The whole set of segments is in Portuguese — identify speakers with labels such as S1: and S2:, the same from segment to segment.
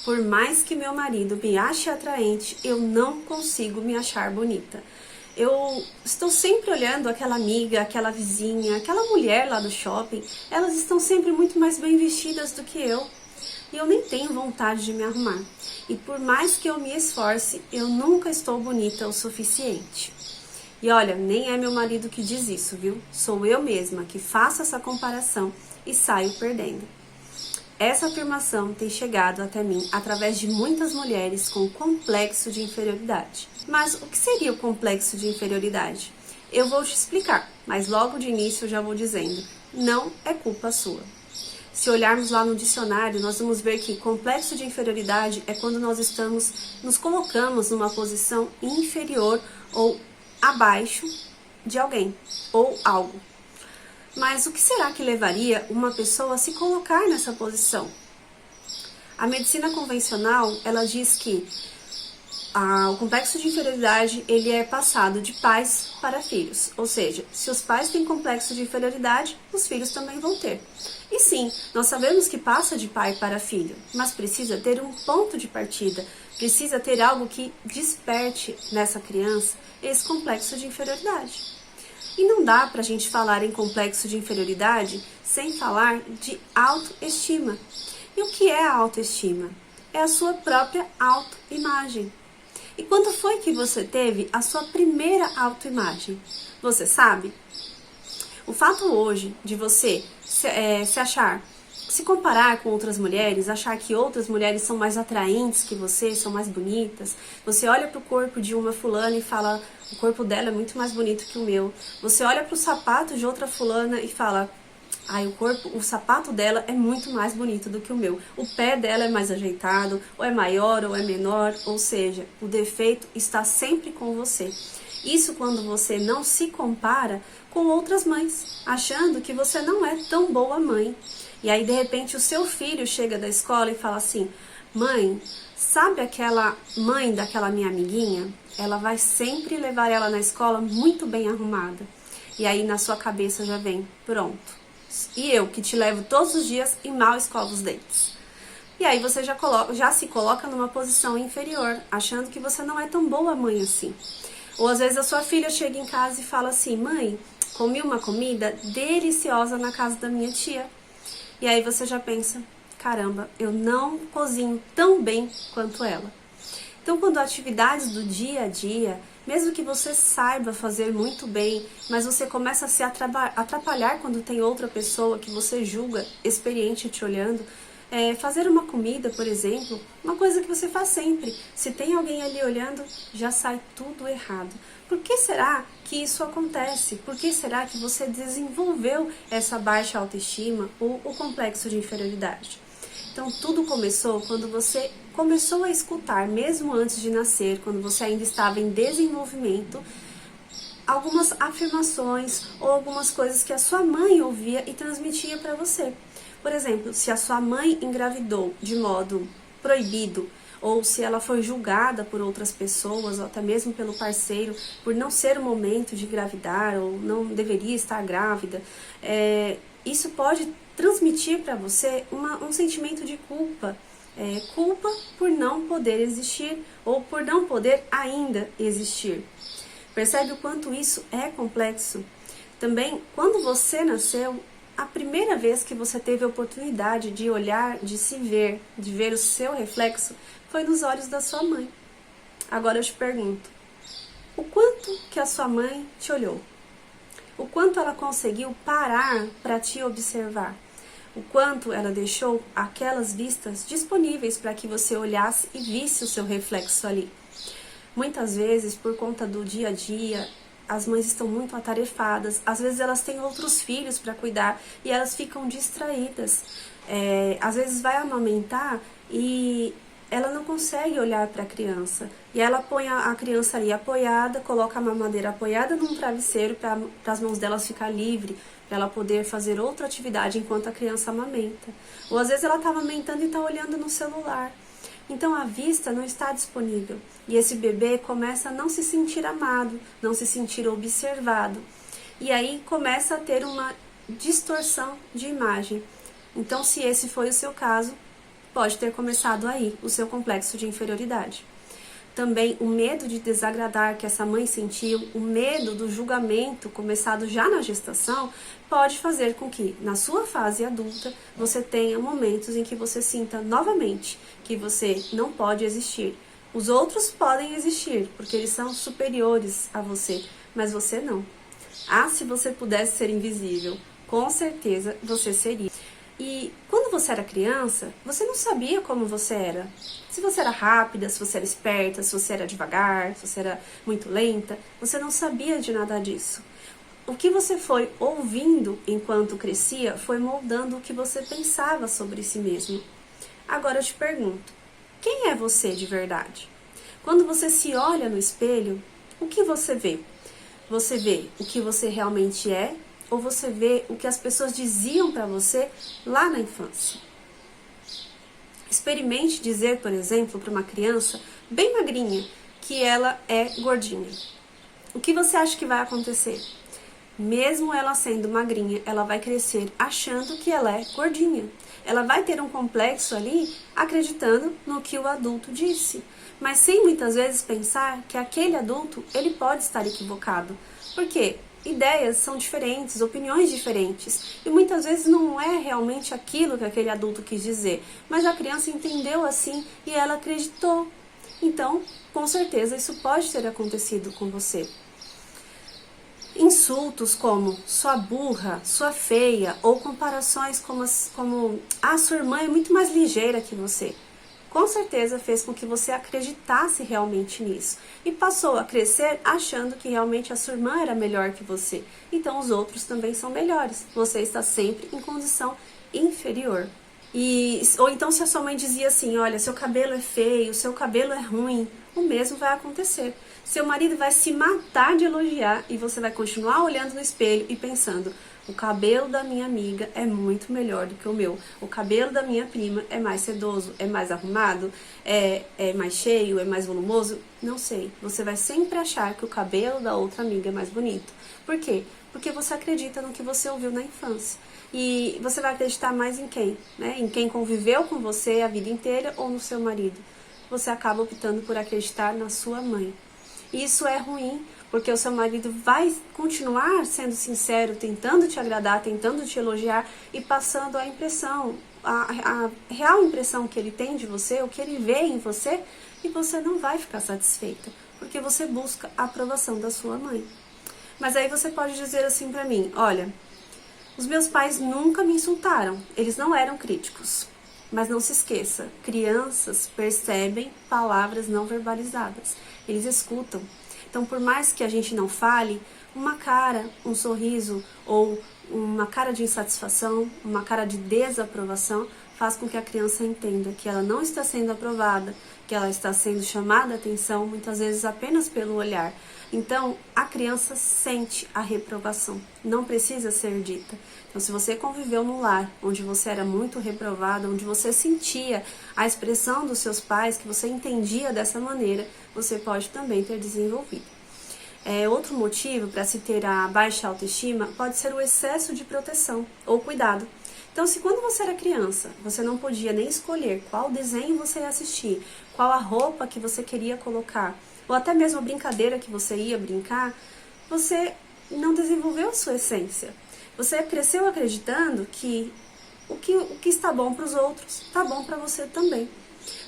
S1: Por mais que meu marido me ache atraente, eu não consigo me achar bonita. Eu estou sempre olhando aquela amiga, aquela vizinha, aquela mulher lá do shopping. Elas estão sempre muito mais bem vestidas do que eu. E eu nem tenho vontade de me arrumar. E por mais que eu me esforce, eu nunca estou bonita o suficiente. E olha, nem é meu marido que diz isso, viu? Sou eu mesma que faço essa comparação e saio perdendo. Essa afirmação tem chegado até mim através de muitas mulheres com complexo de inferioridade. Mas o que seria o complexo de inferioridade? Eu vou te explicar, mas logo de início eu já vou dizendo, não é culpa sua. Se olharmos lá no dicionário, nós vamos ver que complexo de inferioridade é quando nós nos colocamos numa posição inferior ou abaixo de alguém ou algo. Mas o que será que levaria uma pessoa a se colocar nessa posição? A medicina convencional, ela diz que o complexo de inferioridade, ele é passado de pais para filhos. Ou seja, se os pais têm complexo de inferioridade, os filhos também vão ter. E sim, nós sabemos que passa de pai para filho, mas precisa ter um ponto de partida, precisa ter algo que desperte nessa criança esse complexo de inferioridade. E não dá pra gente falar em complexo de inferioridade sem falar de autoestima. E o que é a autoestima? É a sua própria autoimagem. E quando foi que você teve a sua primeira autoimagem? Você sabe? O fato hoje de você se comparar com outras mulheres, achar que outras mulheres são mais atraentes que você, são mais bonitas, você olha pro corpo de uma fulana e fala, o corpo dela é muito mais bonito que o meu. Você olha pro sapato de outra fulana e fala, o sapato dela é muito mais bonito do que o meu. O pé dela é mais ajeitado, ou é maior, ou é menor, ou seja, o defeito está sempre com você. Isso quando você não se compara com outras mães, achando que você não é tão boa mãe. E aí, de repente, o seu filho chega da escola e fala assim, mãe, sabe aquela mãe daquela minha amiguinha? Ela vai sempre levar ela na escola muito bem arrumada. E aí, na sua cabeça já vem, pronto. E eu, que te levo todos os dias e mal escovo os dentes. E aí você já se coloca numa posição inferior, achando que você não é tão boa mãe assim. Ou às vezes a sua filha chega em casa e fala assim, mãe, comi uma comida deliciosa na casa da minha tia. E aí você já pensa, caramba, eu não cozinho tão bem quanto ela. Então, quando atividades do dia a dia, mesmo que você saiba fazer muito bem, mas você começa a se atrapalhar quando tem outra pessoa que você julga experiente te olhando, fazer uma comida, por exemplo, uma coisa que você faz sempre. Se tem alguém ali olhando, já sai tudo errado. Por que será que isso acontece? Por que será que você desenvolveu essa baixa autoestima ou o complexo de inferioridade? Então, tudo começou quando você começou a escutar, mesmo antes de nascer, quando você ainda estava em desenvolvimento, algumas afirmações ou algumas coisas que a sua mãe ouvia e transmitia para você. Por exemplo, se a sua mãe engravidou de modo proibido, ou se ela foi julgada por outras pessoas, ou até mesmo pelo parceiro, por não ser o momento de engravidar, ou não deveria estar grávida, isso pode transmitir para você um sentimento de culpa. Culpa por não poder existir, ou por não poder ainda existir. Percebe o quanto isso é complexo? Também, quando você nasceu, a primeira vez que você teve a oportunidade de olhar, de se ver, de ver o seu reflexo, foi nos olhos da sua mãe. Agora eu te pergunto, o quanto que a sua mãe te olhou? O quanto ela conseguiu parar para te observar? O quanto ela deixou aquelas vistas disponíveis para que você olhasse e visse o seu reflexo ali? Muitas vezes, por conta do dia a dia, as mães estão muito atarefadas, às vezes elas têm outros filhos para cuidar e elas ficam distraídas. Às vezes vai amamentar e ela não consegue olhar para a criança. E ela põe a criança ali apoiada, coloca a mamadeira apoiada num travesseiro para as mãos delas ficar livre, para ela poder fazer outra atividade enquanto a criança amamenta. Ou às vezes ela está amamentando e está olhando no celular. Então a vista não está disponível e esse bebê começa a não se sentir amado, não se sentir observado. E aí começa a ter uma distorção de imagem. Então, se esse foi o seu caso, Pode ter começado aí o seu complexo de inferioridade. Também o medo de desagradar que essa mãe sentiu, o medo do julgamento começado já na gestação, pode fazer com que, na sua fase adulta, você tenha momentos em que você sinta novamente que você não pode existir. Os outros podem existir, porque eles são superiores a você, mas você não. Ah, se você pudesse ser invisível, com certeza você seria. E quando você era criança, você não sabia como você era. Se você era rápida, se você era esperta, se você era devagar, se você era muito lenta, você não sabia de nada disso. O que você foi ouvindo enquanto crescia foi moldando o que você pensava sobre si mesmo. Agora eu te pergunto, quem é você de verdade? Quando você se olha no espelho, o que você vê? Você vê o que você realmente é? Ou você vê o que as pessoas diziam para você lá na infância? Experimente dizer, por exemplo, para uma criança bem magrinha que ela é gordinha. O que você acha que vai acontecer? Mesmo ela sendo magrinha, ela vai crescer achando que ela é gordinha. Ela vai ter um complexo ali acreditando no que o adulto disse, mas sem muitas vezes pensar que aquele adulto ele pode estar equivocado. Por quê? Ideias são diferentes, opiniões diferentes, e muitas vezes não é realmente aquilo que aquele adulto quis dizer, mas a criança entendeu assim e ela acreditou. Então, com certeza, isso pode ter acontecido com você. Insultos como sua burra, sua feia, ou comparações como sua irmã é muito mais ligeira que você, com certeza fez com que você acreditasse realmente nisso e passou a crescer achando que realmente a sua irmã era melhor que você. Então os outros também são melhores. Você está sempre em condição inferior. Ou então se a sua mãe dizia assim, olha, seu cabelo é feio, seu cabelo é ruim, o mesmo vai acontecer. Seu marido vai se matar de elogiar e você vai continuar olhando no espelho e pensando, o cabelo da minha amiga é muito melhor do que o meu. O cabelo da minha prima é mais sedoso, é mais arrumado, é mais cheio, é mais volumoso. Não sei. Você vai sempre achar que o cabelo da outra amiga é mais bonito. Por quê? Porque você acredita no que você ouviu na infância. E você vai acreditar mais em quem? Né? Em quem conviveu com você a vida inteira ou no seu marido? Você acaba optando por acreditar na sua mãe. Isso é ruim, porque o seu marido vai continuar sendo sincero, tentando te agradar, tentando te elogiar e passando a impressão, a real impressão que ele tem de você, o que ele vê em você, e você não vai ficar satisfeita, porque você busca a aprovação da sua mãe. Mas aí você pode dizer assim pra mim, olha, os meus pais nunca me insultaram, eles não eram críticos. Mas não se esqueça, crianças percebem palavras não verbalizadas, eles escutam. Então, por mais que a gente não fale, uma cara, um sorriso ou uma cara de insatisfação, uma cara de desaprovação faz com que a criança entenda que ela não está sendo aprovada, que ela está sendo chamada a atenção, muitas vezes apenas pelo olhar. Então, a criança sente a reprovação, não precisa ser dita. Então, se você conviveu num lar onde você era muito reprovada, onde você sentia a expressão dos seus pais, que você entendia dessa maneira, você pode também ter desenvolvido. Outro motivo para se ter a baixa autoestima pode ser o excesso de proteção ou cuidado. Então, se quando você era criança, você não podia nem escolher qual desenho você ia assistir, qual a roupa que você queria colocar, ou até mesmo a brincadeira que você ia brincar, você não desenvolveu a sua essência. Você cresceu acreditando que o que está bom para os outros, está bom para você também.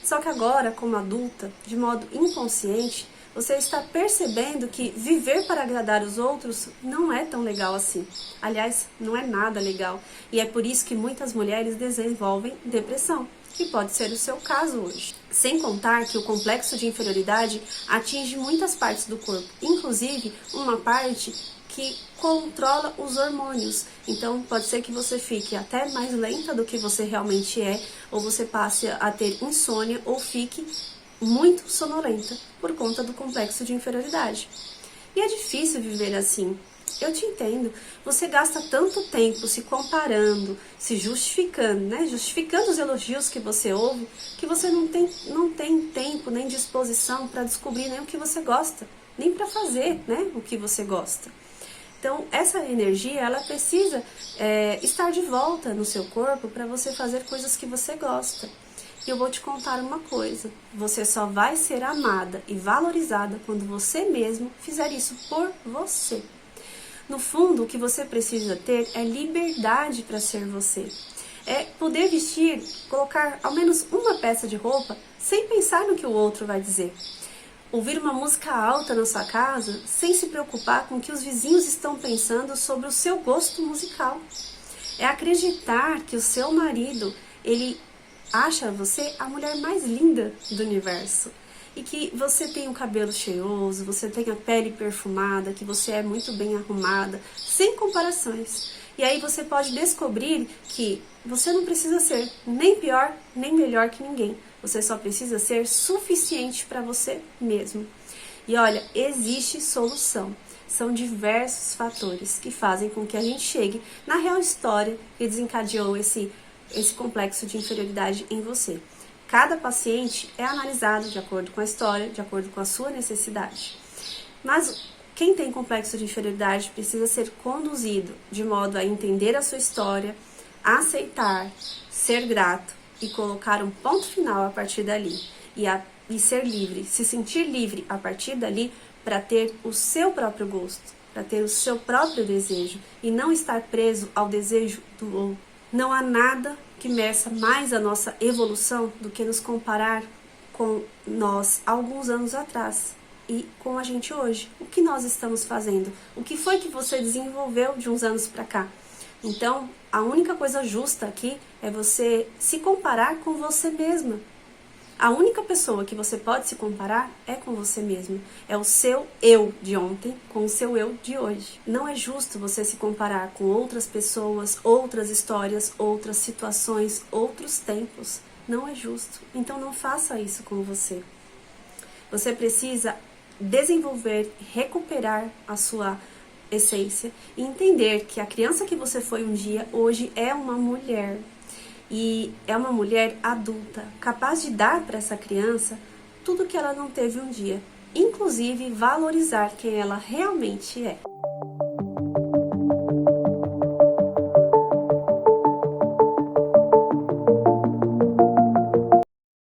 S1: Só que agora, como adulta, de modo inconsciente, você está percebendo que viver para agradar os outros não é tão legal assim. Aliás, não é nada legal. E é por isso que muitas mulheres desenvolvem depressão, que pode ser o seu caso hoje. Sem contar que o complexo de inferioridade atinge muitas partes do corpo, inclusive uma parte que controla os hormônios. Então, pode ser que você fique até mais lenta do que você realmente é, ou você passe a ter insônia, ou fique muito sonolenta por conta do complexo de inferioridade. E é difícil viver assim. Eu te entendo. Você gasta tanto tempo se comparando, se justificando, né? Justificando os elogios que você ouve, que você não tem tempo nem disposição para descobrir nem o que você gosta, nem para fazer, né, o que você gosta. Então, essa energia, ela precisa estar de volta no seu corpo para você fazer coisas que você gosta. E eu vou te contar uma coisa, você só vai ser amada e valorizada quando você mesmo fizer isso por você. No fundo, o que você precisa ter é liberdade para ser você. É poder vestir, colocar ao menos uma peça de roupa sem pensar no que o outro vai dizer. Ouvir uma música alta na sua casa sem se preocupar com o que os vizinhos estão pensando sobre o seu gosto musical. É acreditar que o seu marido, ele acha você a mulher mais linda do universo. E que você tem o cabelo cheiroso, você tem a pele perfumada, que você é muito bem arrumada, sem comparações. E aí você pode descobrir que você não precisa ser nem pior, nem melhor que ninguém. Você só precisa ser suficiente para você mesmo. E olha, existe solução. São diversos fatores que fazem com que a gente chegue na real história que desencadeou esse complexo de inferioridade em você. Cada paciente é analisado de acordo com a história, de acordo com a sua necessidade. Mas quem tem complexo de inferioridade precisa ser conduzido de modo a entender a sua história, aceitar, ser grato e colocar um ponto final a partir dali. E ser livre, se sentir livre a partir dali para ter o seu próprio gosto, para ter o seu próprio desejo e não estar preso ao desejo do outro. Não há nada que meça mais a nossa evolução do que nos comparar com nós alguns anos atrás e com a gente hoje. O que nós estamos fazendo? O que foi que você desenvolveu de uns anos para cá? Então, a única coisa justa aqui é você se comparar com você mesma. A única pessoa que você pode se comparar é com você mesmo. É o seu eu de ontem com o seu eu de hoje. Não é justo você se comparar com outras pessoas, outras histórias, outras situações, outros tempos. Não é justo. Então não faça isso com você. Você precisa desenvolver, recuperar a sua essência e entender que a criança que você foi um dia, hoje é uma mulher. E é uma mulher adulta, capaz de dar para essa criança tudo que ela não teve um dia, inclusive valorizar quem ela realmente é.